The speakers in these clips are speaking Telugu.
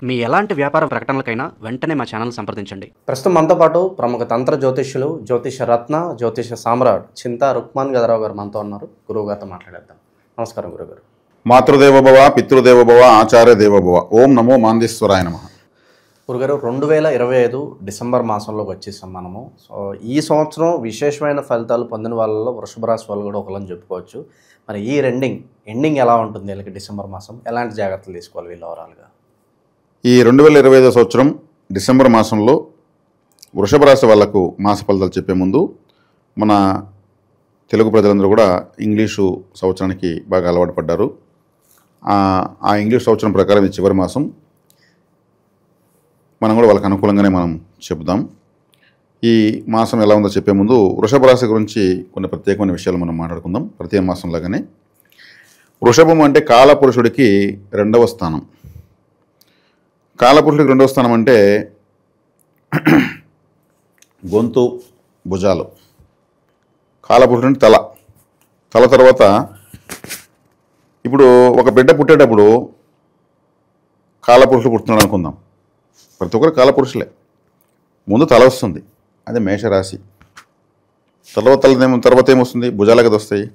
మీ ఎలాంటి వ్యాపార ప్రకటనలకైనా వెంటనే మా ఛానల్ సంప్రదించండి. ప్రస్తుతం మనతో పాటు ప్రముఖ తంత్ర జ్యోతిష్యులు, జ్యోతిష రత్న, జ్యోతిష సామ్రాట్ చింతా రుక్మాన్ గదరావు గారు మనతో ఉన్నారు. గురువు గారితో మాట్లాడేద్దాం. నమస్కారం గురుగారు. మాతృదేవోభవ, పితృదేవోభవ, ఆచార్య దేవోభవ. ఓం నమో మాందేశ్వరాయ నమః. గురుగారు, 2025 డిసెంబర్ మాసంలోకి వచ్చేసాం మనము. సో ఈ సంవత్సరం విశేషమైన ఫలితాలు పొందిన వాళ్ళలో వృషభ రాశి వాళ్ళు కూడా ఒకళ్ళని చెప్పుకోవచ్చు. మరి ఈ ఎండింగ్ ఎలా ఉంటుంది వీళ్ళకి? డిసెంబర్ మాసం ఎలాంటి జాగ్రత్తలు తీసుకోవాలి వీళ్ళు ఓవరాల్గా? ఈ 2025 సంవత్సరం డిసెంబర్ మాసంలో వృషభ రాశి వాళ్లకు మాస ఫలితాలు చెప్పే ముందు మన తెలుగు ప్రజలందరూ కూడా ఇంగ్లీషు సంవత్సరానికి బాగా అలవాటు పడ్డారు. ఆ ఇంగ్లీష్ సంవత్సరం ప్రకారం ఈ చివరి మాసం మనం కూడా వాళ్ళకి అనుకూలంగానే మనం చెబుదాం. ఈ మాసం ఎలా ఉందో చెప్పే ముందు వృషభ రాశి గురించి కొన్ని ప్రత్యేకమైన విషయాలు మనం మాట్లాడుకుందాం. ప్రతి మాసంలాగానే వృషభం అంటే కాలపురుషుడికి 2వ స్థానం. కాలపురుషుడికి 2వ స్థానం అంటే గొంతు, భుజాలు. కాలపురుషుడు అంటే తల తర్వాత ఇప్పుడు ఒక బిడ్డ పుట్టేటప్పుడు కాలపురుషుడు పుడుతున్నాడు అనుకుందాం. ప్రతి ఒక్కరు కాలపురుషులే. ముందు తల వస్తుంది, అదే మేషరాశి. తర్వాత ఏమొస్తుంది? భుజాలకి వస్తాయి.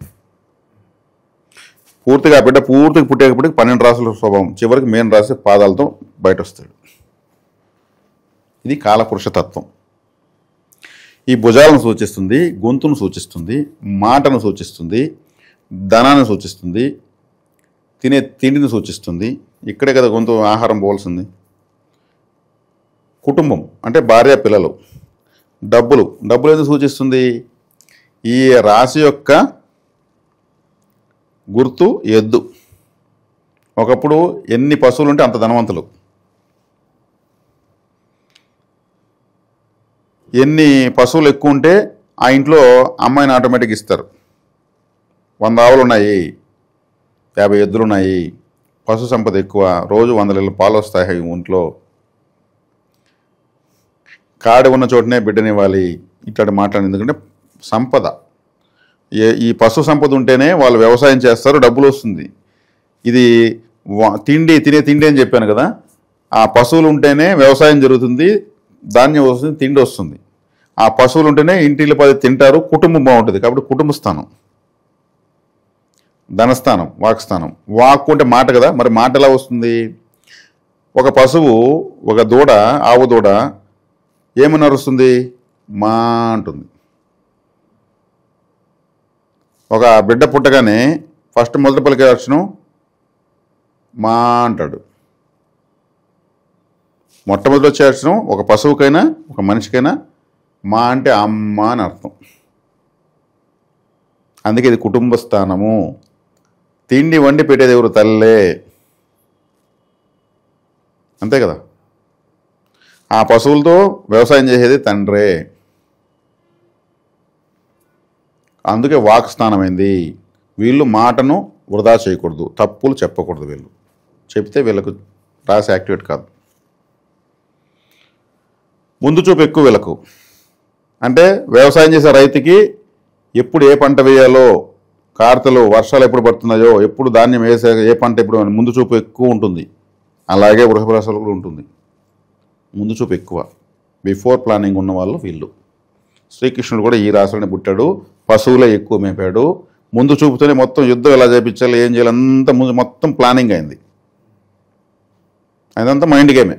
పూర్తిగా ఆ బిడ్డ పూర్తిగా పుట్టేటప్పటికి 12 రాశుల స్వభావం, చివరికి మేన్ రాశి పాదాలతో బయట వస్తాడు. ఇది కాలపురుష తత్వం. ఈ భుజాలను సూచిస్తుంది, గొంతును సూచిస్తుంది, మాటను సూచిస్తుంది, ధనాన్ని సూచిస్తుంది, తినే తిండిని సూచిస్తుంది. ఇక్కడే కదా గొంతు ఆహారం పోవాల్సింది. కుటుంబం అంటే భార్య, పిల్లలు. డబ్బులు ఎందుకు సూచిస్తుంది? ఈ రాశి యొక్క గుర్తు ఎద్దు. ఒకప్పుడు ఎన్ని పశువులు ఉంటే అంత ధనవంతులు. ఎన్ని పశువులు ఎక్కువ ఉంటే ఆ ఇంట్లో అమ్మాయిని ఆటోమేటిక్ ఇస్తారు. 100 ఆవులు ఉన్నాయి, 50 ఎద్దులు ఉన్నాయి, పశు సంపద ఎక్కువ, రోజు 100 లీటర్ల పాలు వస్తాయి ఒంట్లో. కాడి ఉన్న చోటనే బిడ్డనివ్వాలి. ఇట్లాంటి మాట్లాడి, ఎందుకంటే సంపద, ఈ పశు సంపద ఉంటేనే వాళ్ళు వ్యవసాయం చేస్తారు, డబ్బులు వస్తుంది. ఇది తినే తిండి అని చెప్పాను కదా. ఆ పశువులు ఉంటేనే వ్యవసాయం జరుగుతుంది, ధాన్యం వస్తుంది, తిండి వస్తుంది. ఆ పశువులు ఉంటేనే ఇంటిలో 10 తింటారు, కుటుంబం బాగుంటుంది. కాబట్టి కుటుంబ స్థానం, ధనస్థానం, వాక్స్థానం. వాక్కు అంటే మాట కదా. మరి మాట ఎలా వస్తుంది? ఒక పశువు, ఒక దూడ, ఆవు దూడ ఏమని అరుస్తుంది? మా అంటుంది. ఒక బిడ్డ పుట్టగానే ఫస్ట్ మొదటి పలికే అక్షరం మా అంటాడు. మొట్టమొదటి వచ్చే అక్షరం ఒక పశువుకైనా ఒక మనిషికైనా మా అంటే అమ్మ అని అర్థం. అందుకే ఇది కుటుంబ స్థానము. తిండి వండి పెట్టేది ఎవరు? తల్లే. అంతే కదా. ఆ పశువులతో వ్యవసాయం చేసేది తండ్రే. అందుకే వాక్ స్థానమైంది. వీళ్ళు మాటను వృధా చేయకూడదు, తప్పులు చెప్పకూడదు. వీళ్ళు చెప్తే వీళ్ళకు రాసి యాక్టివేట్ కాదు. ముందు చూపు ఎక్కువ వీళ్ళకు. అంటే వ్యవసాయం చేసే రైతుకి ఎప్పుడు ఏ పంట వేయాలో, కార్తెలు వర్షాలు ఎప్పుడు పడుతున్నాయో, ఎప్పుడు ధాన్యం వేసే ఏ పంట ఎప్పుడు, ముందు చూపు ఎక్కువ ఉంటుంది. అలాగే వృషభ రాశిలో కూడా ఉంటుంది. ముందు చూపు ఎక్కువ, బిఫోర్ ప్లానింగ్ ఉన్న వాళ్ళు వీళ్ళు. శ్రీకృష్ణుడు కూడా ఈ రాశిలోనే పుట్టాడు, పశువులే ఎక్కువ మేపాడు. ముందు చూపుతోనే మొత్తం యుద్ధం ఎలా చేయించాలి, ఏం చేయాలి అంతా ముందు మొత్తం ప్లానింగ్ అయింది. అదంతా మైండ్ గేమే.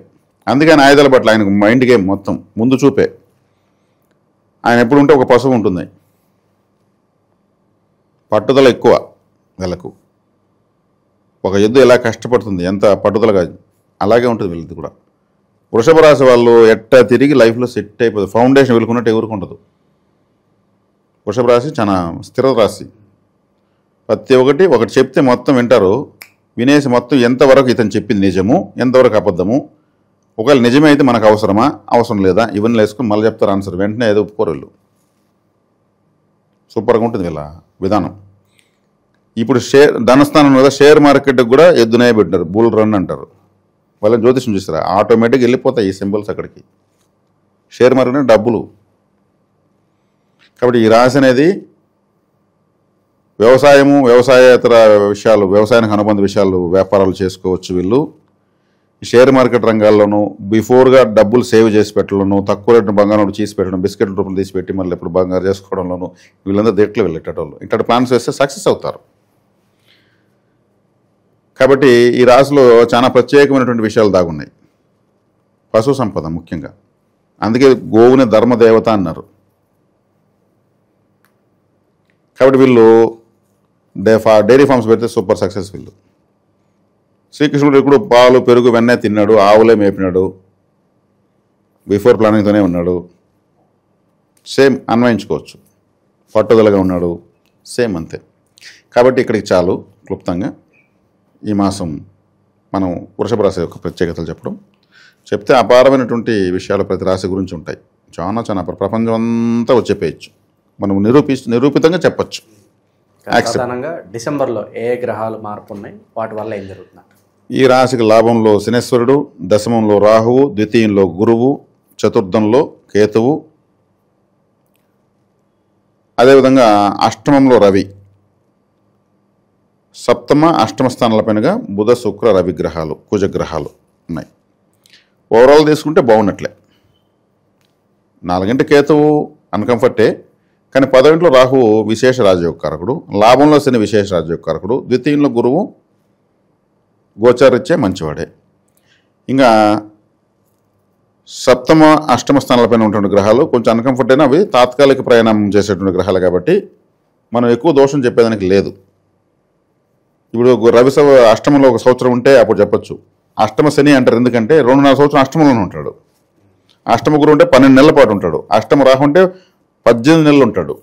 అందుకే ఆయన ఆయుధాల పట్ల ఆయనకు మైండ్ గేమ్ మొత్తం ముందు చూపే. ఆయన ఎప్పుడు ఉంటే ఒక పశువు ఉంటుంది. పట్టుదల ఎక్కువ వీళ్ళకు. ఒక యుద్ధ ఎలా కష్టపడుతుంది, ఎంత పట్టుదలగా, అలాగే ఉంటుంది వీళ్ళది కూడా. వృషభ రాశి వాళ్ళు ఎట్టా తిరిగి లైఫ్లో సెట్ అయిపోతుంది. ఫౌండేషన్ వెళ్ళుకున్నట్టు ఎవరుకుండదు. వృషభ రాశి చాలా స్థిర రాశి. ప్రతి ఒకటి చెప్తే మొత్తం వింటారు. వినేసి మొత్తం ఎంతవరకు ఇతను చెప్పింది నిజము, ఎంతవరకు అబద్ధము, ఒకవేళ నిజమే అయితే మనకు అవసరమా, అవసరం లేదా, ఇవన్నీ వేసుకొని మళ్ళీ చెప్తారు ఆన్సర్. వెంటనే ఏదో ఒప్పుకోరు వీళ్ళు. సూపర్గా ఉంటుంది వీళ్ళ విధానం. ఇప్పుడు ధనస్థానం కదా, షేర్ మార్కెట్కి కూడా ఎద్దునే పెట్టినారు, బుల్ రన్ అంటారు. వాళ్ళని జ్యోతిషం చూస్తారా, ఆటోమేటిక్గా వెళ్ళిపోతాయి ఈ సింబల్స్ అక్కడికి. షేర్ మార్కెట్ డబ్బులు. కాబట్టి ఈ రాశి అనేది వ్యవసాయము, వ్యవసాయేతర విషయాలు, వ్యవసాయానికి అనుబంధ విషయాలు, వ్యాపారాలు చేసుకోవచ్చు వీళ్ళు. షేర్ మార్కెట్ రంగాల్లోనూ బిఫోర్గా డబ్బులు సేవ్ చేసి పెట్టడంలోనూ తక్కువ రేటు బంగారం తీసి పెట్టడం, బిస్కెట్ రూపంలో తీసి పెట్టి మళ్ళీ ఎప్పుడు బంగారు చేసుకోవడంలోనూ వీళ్ళందరూ దేట్లో వెళ్ళేటోళ్ళు. ఇట్లాంటి ప్లాన్స్ వేస్తే సక్సెస్ అవుతారు. కాబట్టి ఈ రాశిలో చాలా ప్రత్యేకమైనటువంటి విషయాలు దాగున్నాయి. పశు సంపద ముఖ్యంగా, అందుకే గోవుని ధర్మదేవత అన్నారు. కాబట్టి వీళ్ళు డైరీ ఫార్మ్స్ పెడితే సూపర్ సక్సెస్. వీళ్ళు శ్రీకృష్ణుడు ఇప్పుడు పాలు పెరుగు వెన్నె తిన్నాడు, ఆవులే మేపినాడు, బిఫోర్ ప్లానింగ్తోనే ఉన్నాడు. సేమ్ అన్వయించుకోవచ్చు. పట్టుదలగా ఉన్నాడు, సేమ్ అంతే. కాబట్టి ఇక్కడికి చాలు క్లుప్తంగా ఈ మాసం మనం వృషభ రాశి యొక్క ప్రత్యేకతలు చెప్తే అపారమైనటువంటి విషయాలు ప్రతి రాశి గురించి ఉంటాయి. చాలా ప్రపంచం అంతా వచ్చేపేయచ్చు, మనం నిరూపితంగా చెప్పచ్చు. సాధారణంగా డిసెంబర్లో ఏ గ్రహాలు మార్పు ఉన్నాయి, వాటి వల్ల ఏం జరుగుతుంది? ఈ రాశికి లాభంలో శనేశ్వరుడు, దశమంలో రాహువు, ద్వితీయంలో గురువు, చతుర్థంలో కేతువు, అదేవిధంగా అష్టమంలో రవి, సప్తమ అష్టమ స్థానాలపైనగా బుధ శుక్ర రవి గ్రహాలు, కుజగ్రహాలు ఉన్నాయి. ఓవరాల్ తీసుకుంటే బాగున్నట్లే. 4 కేతువు అన్కంఫర్టే, కానీ 10 రాహువు విశేష రాజయోగకారకుడు, లాభంలో శని విశేష రాజయోగకారకుడు, ద్వితీయంలో గురువు గోచారిచ్చే మంచివాడే. ఇంకా సప్తమ అష్టమ స్థానాలపైన ఉన్నటువంటి గ్రహాలు కొంచెం అన్కంఫర్ట్ అయినా అవి తాత్కాలిక ప్రయాణం చేసేటువంటి గ్రహాలు కాబట్టి మనం ఎక్కువ దోషం చెప్పేదానికి లేదు. ఇప్పుడు రవి అష్టమంలో ఒక సంవత్సరం ఉంటే అప్పుడు చెప్పచ్చు. అష్టమ శని అంటారు, ఎందుకంటే 2.5 సంవత్సరం అష్టమంలోనే ఉంటాడు. అష్టమ గురువు ఉంటే 12 నెలల పాటు ఉంటాడు. అష్టమ రాహు ఉంటే 18 నెలలు ఉంటాడు.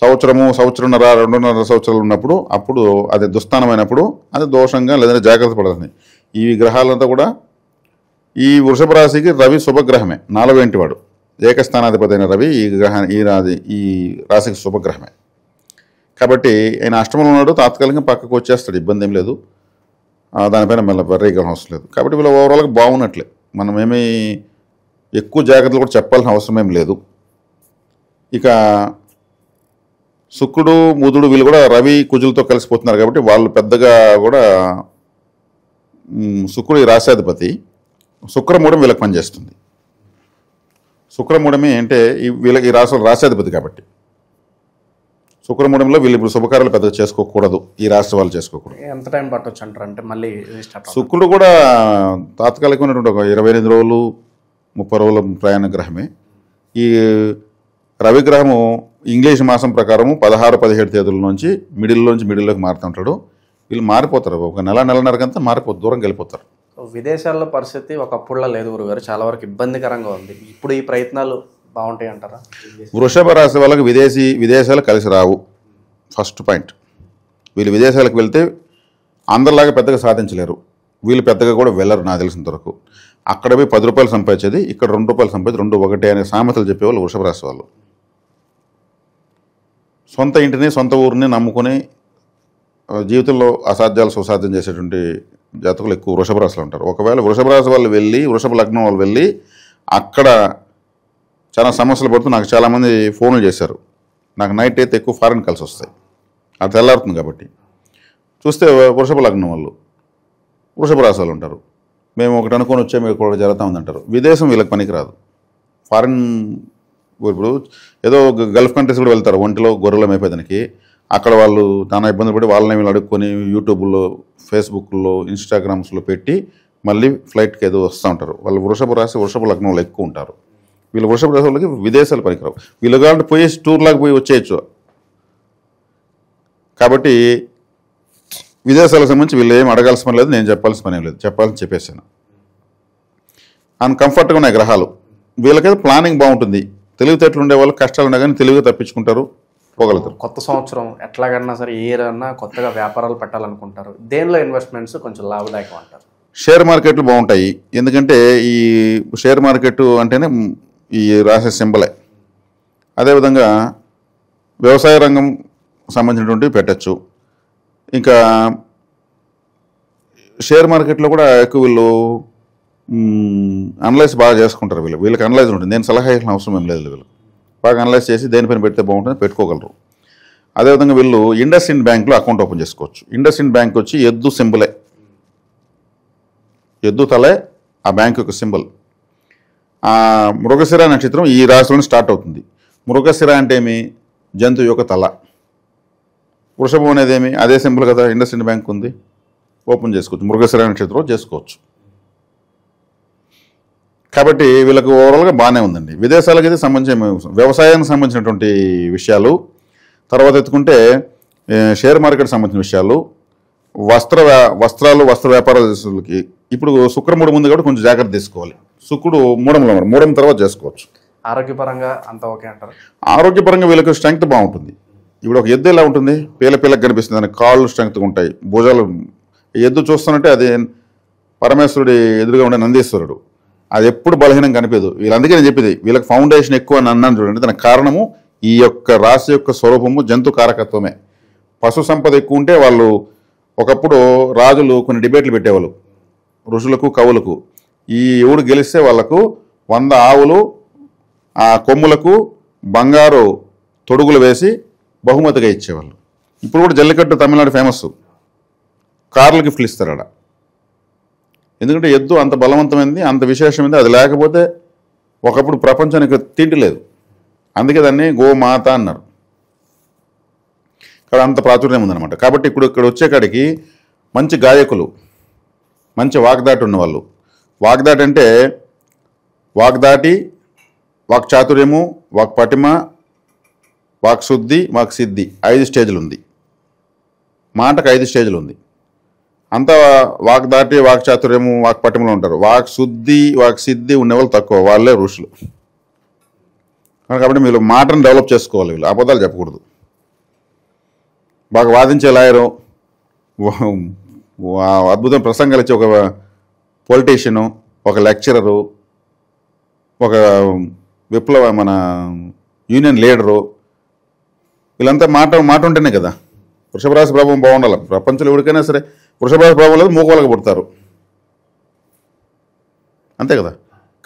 సంవత్సరంన్నర 2.5 సంవత్సరాలు ఉన్నప్పుడు అప్పుడు అది దుస్థానమైనప్పుడు అది దోషంగా లేదంటే జాగ్రత్త పడుతుంది. ఈ గ్రహాలంతా కూడా ఈ వృషభ రాశికి రవి శుభగ్రహమే, 4వ ఇంటివాడు, ఏకస్థానాధిపతి అయిన రవి ఈ రాశికి శుభగ్రహమే. కాబట్టి ఆయన అష్టమంలో ఉన్నాడు, తాత్కాలికంగా పక్కకు వచ్చేస్తాడు, ఇబ్బంది ఏం లేదు. దానిపైన మళ్ళీ వర్రీగా అవసరం లేదు. కాబట్టి వీళ్ళు ఓవరాల్గా బాగున్నట్లే. మనం ఏమీ ఎక్కువ జాగ్రత్తలు కూడా చెప్పాల్సిన అవసరం ఏం లేదు. ఇక శుక్రుడు బుధుడు వీళ్ళు కూడా రవి కుజులతో కలిసిపోతున్నారు కాబట్టి వాళ్ళు పెద్దగా కూడా శుక్రుడు ఈ రాశాధిపతి, శుక్రమూఢం వీళ్ళకి పనిచేస్తుంది. శుక్రమూఢమే అంటే వీళ్ళకి ఈ రాశులు రాశాధిపతి కాబట్టి శుక్రమూఢంలో వీళ్ళు ఇప్పుడు శుభకార్యాలు పెద్దగా చేసుకోకూడదు, ఈ రాష్ట్ర వాళ్ళు చేసుకోకూడదు. ఎంత టైం పట్టవచ్చు అంటారు? అంటే మళ్ళీ శుక్రుడు కూడా తాత్కాలికమైనటువంటి ఒక 28 రోజులు 30 రోజుల ప్రయాణ గ్రహమే. ఈ రవిగ్రహము ఇంగ్లీష్ మాసం ప్రకారము 16-17 తేదీల నుంచి మిడిల్లోకి మారుతుంటాడు. వీళ్ళు మారిపోతారు, ఒక నెలన్నరకంతా దూరంగా వెళ్ళిపోతారు. విదేశాల్లో పరిస్థితి ఒకప్పుడులా లేదు గురుగారు, చాలా వరకు ఇబ్బందికరంగా ఉంది. ఇప్పుడు ఈ ప్రయత్నాలు బాగుంటాయి అంటారా? వృషభ రాశి వాళ్ళకి విదేశాలు కలిసి రావు. ఫస్ట్ పాయింట్, వీళ్ళు విదేశాలకు వెళ్తే అందరిలాగా పెద్దగా సాధించలేరు. వీళ్ళు పెద్దగా కూడా వెళ్ళరు నాకు తెలిసినంత వరకు. అక్కడ పోయి 10 రూపాయలు సంపాదించేది ఇక్కడ 2 రూపాయలు సంపాదించి 2 ఒకటే అనే సామెతలు చెప్పేవాళ్ళు వృషభ రాశి వాళ్ళు. సొంత ఇంటిని సొంత ఊరిని నమ్ముకొని జీవితంలో అసాధ్యాలు సుసాధ్యం చేసేటువంటి జాతకులు ఎక్కువ వృషభ రాశిలో ఉంటారు. ఒకవేళ వృషభ రాశి వాళ్ళు వెళ్ళి, వృషభ లగ్నం వాళ్ళు వెళ్ళి అక్కడ చాలా సమస్యలు పడుతూ నాకు చాలామంది ఫోన్లు చేశారు. నాకు నైట్ అయితే ఎక్కువ ఫారెన్ కాల్స్ వస్తాయి, అది తెల్లారుతుంది కాబట్టి. చూస్తే వృషభ లగ్నం వాళ్ళు, వృషభ రాశి వాళ్ళు ఉంటారు. మేము ఒకటి అనుకొని వచ్చే మీకు కూడా జరుగుతూ ఉందంటారు. విదేశం వీళ్ళకి పనికిరాదు. ఫారెన్ ఇప్పుడు ఏదో గల్ఫ్ కంట్రీస్ కూడా వెళ్తారు ఒంటిలో గొర్రెల మేపేదానికి. అక్కడ వాళ్ళు చాలా ఇబ్బంది పడి వాళ్ళని వీళ్ళు అడుక్కొని యూట్యూబ్లో, ఫేస్బుక్లో, ఇన్స్టాగ్రామ్స్లో పెట్టి మళ్ళీ ఫ్లైట్కి ఏదో వస్తూ ఉంటారు. వాళ్ళు వృషభ రాశి వృషభ లగ్నంలో ఎక్కువ ఉంటారు. వీళ్ళు వృషభ రాశి వాళ్ళకి విదేశాలు పనికిరావు. వీళ్ళు కాబట్టి పోయి టూర్లాగా పోయి వచ్చేయచ్చు. కాబట్టి విదేశాలకు సంబంధించి వీళ్ళు ఏం అడగాల్సిన పని లేదు, నేను చెప్పాల్సిన పని ఏం లేదు, చెప్పేసాను. కంఫర్ట్గా ఉన్నాయి గ్రహాలు. వీళ్ళకైతే ప్లానింగ్ బాగుంటుంది. తెలివితేటలు ఉండే వాళ్ళు కష్టాలు ఉన్నాయి కానీ తెలివిగా తప్పించుకుంటారు, పోగలుగుతారు. కొత్త సంవత్సరం ఎట్లాగన్నా సరే ఏ అన్నా కొత్తగా వ్యాపారాలు పెట్టాలనుకుంటారు. దేనిలో ఇన్వెస్ట్మెంట్స్ కొంచెం లాభదాయకం అంటారు? షేర్ మార్కెట్లు బాగుంటాయి. ఎందుకంటే ఈ షేర్ మార్కెట్ అంటేనే ఈ రాసే సింబలే. అదేవిధంగా వ్యవసాయ రంగం సంబంధించినటువంటివి పెట్టచ్చు. ఇంకా షేర్ మార్కెట్లో కూడా ఎక్కువ వీళ్ళు అనలైజ్ బాగా చేసుకుంటారు. వీళ్ళకి అనలైజ్ ఉంటుంది. నేను సలహా ఇవ్వాల్సిన అవసరం ఏం లేదు. వీళ్ళు బాగా అనలైజ్ చేసి దేనిపైన పెడితే బాగుంటుంది పెట్టుకోగలరు. అదేవిధంగా వీళ్ళు ఇండస్ఇండ్ బ్యాంక్లో అకౌంట్ ఓపెన్ చేసుకోవచ్చు. ఇండస్ఇండ్ బ్యాంక్ వచ్చి ఎద్దు సింబలే. ఎద్దు తలే ఆ బ్యాంక్ యొక్క సింబల్. ఆ మృగశిర నక్షత్రం ఈ రాశిలోనే స్టార్ట్ అవుతుంది. మృగశిర అంటే ఏమి? జంతువు యొక్క తల. వృషభం అనేది ఏమి? అదే సింబల్ కదా, ఇండస్ఇండ్ బ్యాంక్ ఉంది, ఓపెన్ చేసుకోవచ్చు, మృగశిర నక్షత్రం చేసుకోవచ్చు. కాబట్టి వీళ్ళకి ఓవరాల్గా బాగానే ఉందండి. విదేశాలకు అయితే సంబంధించిన వ్యవసాయానికి సంబంధించినటువంటి విషయాలు, తర్వాత ఎత్తుకుంటే షేర్ మార్కెట్ సంబంధించిన విషయాలు, వస్త్రాలు వస్త్ర వ్యాపారాలకి ఇప్పుడు శుక్రమూఢం ఉంది కాబట్టి కొంచెం జాగ్రత్త తీసుకోవాలి. శుక్రుడు మూఢంలో ఉన్నారు, మూఢం తర్వాత చేసుకోవచ్చు. ఆరోగ్యపరంగా అంతా ఓకే అంటారు? ఆరోగ్యపరంగా వీళ్ళకి స్ట్రెంగ్త్ బాగుంటుంది. ఇప్పుడు ఒక ఎద్దు ఎలా ఉంటుంది? పిల్లకి కనిపిస్తుంది, దానికి కాళ్ళు స్ట్రెంగ్త్గా ఉంటాయి, భుజాలు. ఎద్దు చూస్తున్నట్టే అది పరమేశ్వరుడి ఎదురుగా ఉండే నందీశ్వరుడు, అది ఎప్పుడు బలహీనం కనిపించదు. వీళ్ళందుకే నేను చెప్పింది వీళ్ళకి ఫౌండేషన్ ఎక్కువ అని అన్నాను చూడండి. దానికి కారణము ఈ యొక్క రాశి యొక్క స్వరూపము జంతు కారకత్వమే. పశు సంపద ఎక్కువ ఉంటే వాళ్ళు ఒకప్పుడు రాజులు కొన్ని డిబేట్లు పెట్టేవాళ్ళు ఋషులకు కవులకు. ఈ ఎవడు గెలిస్తే వాళ్లకు 100 ఆవులు ఆ కొమ్ములకు బంగారు తొడుగులు వేసి బహుమతిగా ఇచ్చేవాళ్ళు. ఇప్పుడు కూడా జల్లికట్టు తమిళనాడు ఫేమస్, కార్లు గిఫ్ట్లు ఇస్తారు ఆడ. ఎందుకంటే ఎద్దు అంత బలవంతమైంది, అంత విశేషమైంది. అది లేకపోతే ఒకప్పుడు ప్రపంచానికి తిండి లేదు. అందుకే దాన్ని గోమాత అన్నారు. కాబట్టి అంత ప్రాచుర్యం ఉందన్నమాట. కాబట్టి ఇక్కడ వచ్చేకాడికి మంచి గాయకులు, మంచి వాగ్దాటి ఉన్నవాళ్ళు. వాగ్దాటి అంటే వాగ్దాటి, వాక్చాతుర్యము, వాక్పటిమ, వాక్శుద్ధి, వాక్సిద్ధి 5 స్టేజ్లు ఉంది. మాటకు 5 స్టేజ్లు ఉంది. అంతా వాగ్దాటి, వాక్చాతుర్యము, వాక్పటిమలో ఉంటారు. వాక్శుద్ధి, వాక్సిద్ధి ఉండేవాళ్ళు తక్కువ, వాళ్ళే ఋషులు. కాబట్టి మీరు మాటను డెవలప్ చేసుకోవాలి. వీళ్ళు అబద్ధాలు చెప్పకూడదు. బాగా వాదించే లాయరు, అద్భుతం ప్రసంగాలు ఇచ్చే ఒక పొలిటీషియను, ఒక లెక్చరరు, ఒక మన యూనియన్ లీడరు, వీళ్ళంతా మాట ఉంటేనే కదా. వృషభరాశి ప్రభావం బాగుండాలి. ప్రపంచంలో ఎవరికైనా సరే వృషభరాశి ప్రభావం లేదు, మూకోళ్ళకి పుడతారు, అంతే కదా.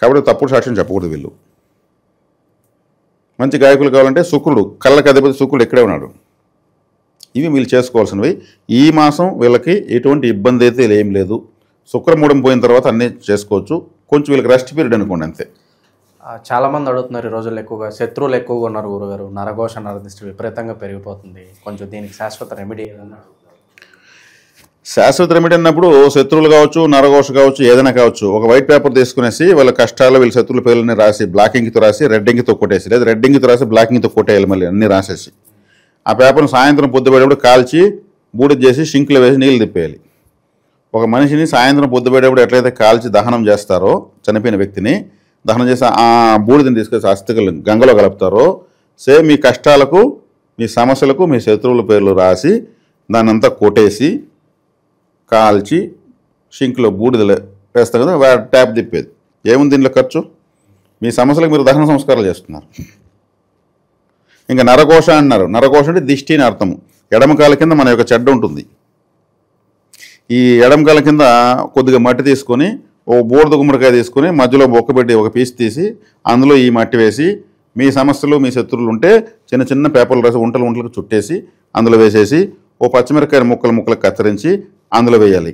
కాబట్టి తప్పుడు సాక్ష్యం చెప్పకూడదు. వీళ్ళు మంచి గాయకులు కావాలంటే శుక్రుడు, కళ్ళకి అధిపతి శుక్రుడు ఇక్కడే ఉన్నాడు. ఇవి వీళ్ళు చేసుకోవాల్సినవి. ఈ మాసం వీళ్ళకి ఎటువంటి ఇబ్బంది అయితే ఏం లేదు. శుక్రమూఢం పోయిన తర్వాత అన్నీ చేసుకోవచ్చు. కొంచెం వీళ్ళకి రెస్ట్ పీరియడ్ అనుకోండి, అంతే. చాలామంది అడుగుతున్నారు ఈ రోజుల్లో ఎక్కువగా శత్రువులు ఎక్కువగా ఉన్నారు గురుగారు, నరఘోష నరదిష్టి విపరీతంగా పెరిగిపోతుంది, కొంచెం దీనికి శాశ్వత రెమెడీ ఏదన్నా? శాశ్వత రెమెడీ అన్నప్పుడు శత్రువులు కావచ్చు, నరఘోష కావచ్చు, ఏదైనా కావచ్చు, ఒక వైట్ పేపర్ తీసుకునేసి వాళ్ళ కష్టాలు వీళ్ళ శత్రువుల పేర్లని రాసి బ్లాకింగ్తో రాసి రెడ్ ఇంక్తో కొట్టేసి, లేదా రెడ్ ఇంక్తో రాసి బ్లాకింగ్తో కొట్టేయాలి. మళ్ళీ అన్నీ రాసేసి ఆ పేపర్ను సాయంత్రం పొద్దుపడేప్పుడు కాల్చి బూడిద చేసి షింక్లో వేసి నీళ్ళు తిప్పేయాలి. ఒక మనిషిని సాయంత్రం పొద్దుపడేప్పుడు ఎట్లయితే కాల్చి దహనం చేస్తారో, చనిపోయిన వ్యక్తిని దహనం చేసి ఆ బూడిదని తీసుకొచ్చి అస్థికలు గంగలో కలుపుతారో, సేమ్ మీ కష్టాలకు, మీ సమస్యలకు మీ శత్రువుల పేర్లు రాసి దాన్ని అంతా కొట్టేసి కాల్చి షింక్లో బూడిదలు వేస్తారు కదా, ట్యాప్ తిప్పేది. ఏముంది దీంట్లో ఖర్చు? మీ సమస్యలకు మీరు దహన సంస్కారాలు చేస్తున్నారు. ఇంకా నరఘోష అన్నారు. నరఘోష అంటే దిష్టి అని అర్థము. ఎడమకాల కింద మన యొక్క చెడ్డ ఉంటుంది. ఈ ఎడమకాల కింద కొద్దిగా మట్టి తీసుకొని ఓ బూడిద గుమ్మడికాయ తీసుకొని మధ్యలో బొక్కబెట్టి ఒక పీస్ తీసి అందులో ఈ మట్టి వేసి మీ సమస్యలు మీ శత్రువులు ఉంటే చిన్న చిన్న పేపర్లు రాసి ఉంటలకు చుట్టేసి అందులో వేసేసి ఓ పచ్చిమిరకాయ ముక్కలు కత్తిరించి అందులో వేయాలి.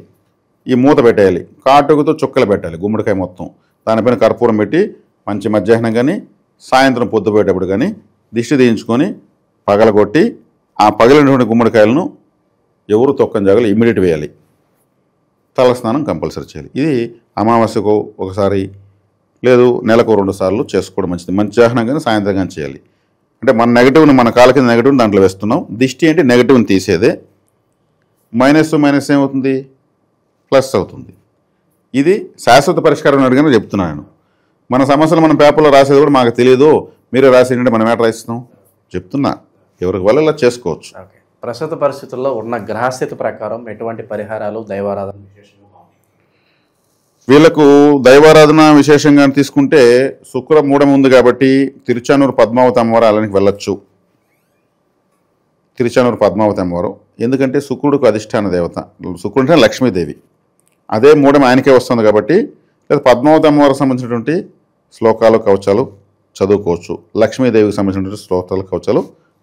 ఈ మూత పెట్టేయాలి. కాటుకతో చుక్కలు పెట్టాలి గుమ్మడికాయ మొత్తం. దానిపైన కర్పూరం పెట్టి మంచి మధ్యాహ్నం కానీ సాయంత్రం పొద్దుపోయేటప్పుడు కానీ దిష్టి తీయించుకొని పగలగొట్టి ఆ పగిలినటువంటి గుమ్మడికాయలను ఎవరు తొక్కని జాగాలో ఇమ్మీడియట్ వేయాలి. తలస్నానం కంపల్సరీ చేయాలి. ఇది అమావాస్యకు ఒకసారి, లేదు నెలకు 2 సార్లు చేసుకోవడం మంచిది. మధ్యాహ్నం కానీ సాయంత్రం కానీ చేయాలి. అంటే మన నెగటివ్ని, మన కాళ్ళ కింద నెగటివ్ని దాంట్లో వేస్తున్నాం. దిష్టి అంటే నెగటివ్ని తీసేదే. మైనస్ ఏమవుతుంది? ప్లస్ అవుతుంది. ఇది శాశ్వత పరిష్కారం అడిగిన చెప్తున్నాను. మన సమస్యలు మనం పేపర్లో రాసేది కూడా మాకు తెలియదు, మీరే రాసేయంటే మనం ఏట రాయిస్తాం చెప్తున్నా. ఎవరికి వల్ల ఇలా చేసుకోవచ్చు. ఓకే. ప్రస్తుత పరిస్థితుల్లో ఉన్న గ్రహస్థితి ప్రకారం ఎటువంటి పరిహారాలు, దైవారాధన విశేషంగా వీళ్ళకు దైవారాధన విశేషంగా తీసుకుంటే శుక్రమూఢం ఉంది కాబట్టి తిరుచానూరు పద్మావతి అమ్మవారు అలానికి వెళ్ళొచ్చు. తిరుచానూరు పద్మావతి అమ్మవారు ఎందుకంటే శుక్రుడికి అధిష్టాన దేవత. శుక్రుడు అంటే లక్ష్మీదేవి. అదే మూఢం ఆయనకే వస్తుంది కాబట్టి లేదా పద్మావతి అమ్మవారికి సంబంధించినటువంటి శ్లోకాలు, కవచాలు చదువుకోవచ్చు. లక్ష్మీదేవికి సంబంధించినటువంటి శ్లోకాలు, కవచాలు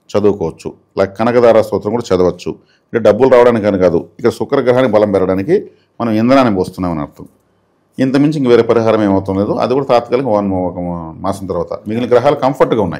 చదువుకోవచ్చు. కనకదార స్తోత్రం కూడా చదవచ్చు. అంటే డబ్బులు రావడానికి అని కాదు, ఇక్కడ శుక్రగ్రహానికి బలం పెరగడానికి మనం ఇంధనాన్ని పోస్తున్నామని అర్థం. ఇంతమించి ఇంక వేరే పరిహారం ఏమవుతుంది లేదు. అది కూడా తాత్కాలిక ఒక మాసం తర్వాత మిగిలిన గ్రహాలు కంఫర్ట్గా ఉన్నాయి.